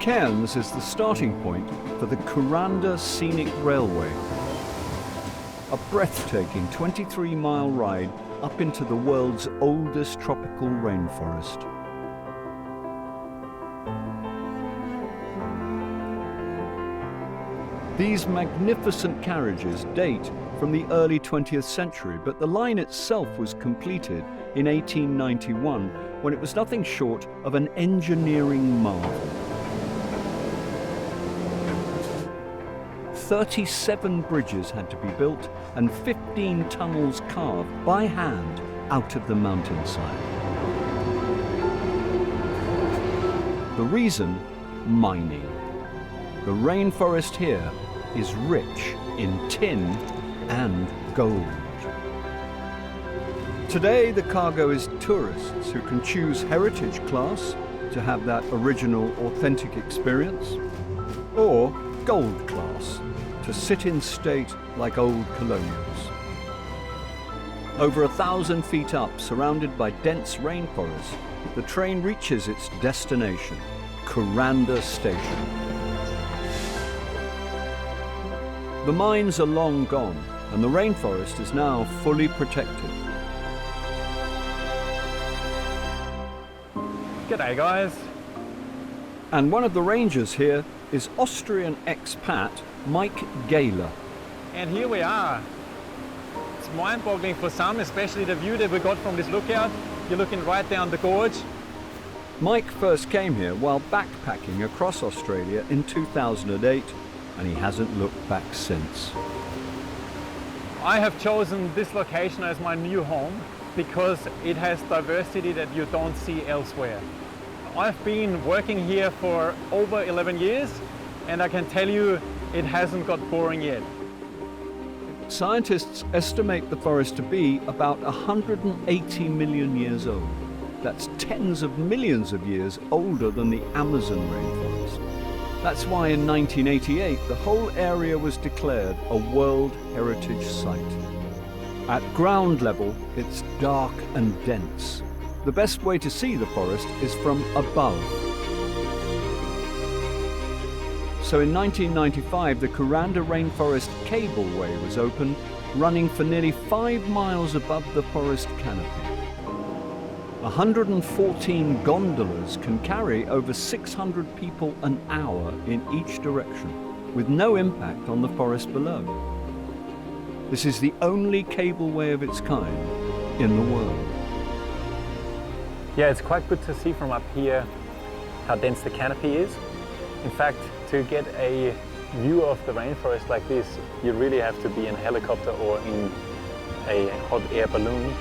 Cairns is the starting point for the Kuranda Scenic Railway, a breathtaking 23-mile ride up into the world's oldest tropical rainforest. These magnificent carriages date from the early 20th century, but the line itself was completed in 1891 when it was nothing short of an engineering marvel. 37 bridges had to be built and 15 tunnels carved by hand out of the mountainside. The reason? Mining. The rainforest here is rich in tin and gold. Today the cargo is tourists who can choose heritage class to have that original, authentic experience, or gold class to sit in state like old colonials. Over 1,000 feet up, surrounded by dense rainforest, the train reaches its destination, Kuranda Station. The mines are long gone, and the rainforest is now fully protected. G'day guys. And one of the rangers here is Austrian expat Mike Gaylor. And here we are. It's mind-boggling for some, especially the view that we got from this lookout. You're looking right down the gorge. Mike first came here while backpacking across Australia in 2008, and he hasn't looked back since. I have chosen this location as my new home because it has diversity that you don't see elsewhere. I've been working here for over 11 years, and I can tell you it hasn't got boring yet. Scientists estimate the forest to be about 180 million years old. That's tens of millions of years older than the Amazon rainforest. That's why in 1988 the whole area was declared a World Heritage Site. At ground level, it's dark and dense. The best way to see the forest is from above. So in 1995, the Kuranda Rainforest Cableway was opened, running for nearly 5 miles above the forest canopy. 114 gondolas can carry over 600 people an hour in each direction, with no impact on the forest below. This is the only cableway of its kind in the world. Yeah, it's quite good to see from up here how dense the canopy is. In fact, to get a view of the rainforest like this, you really have to be in a helicopter or in a hot air balloon.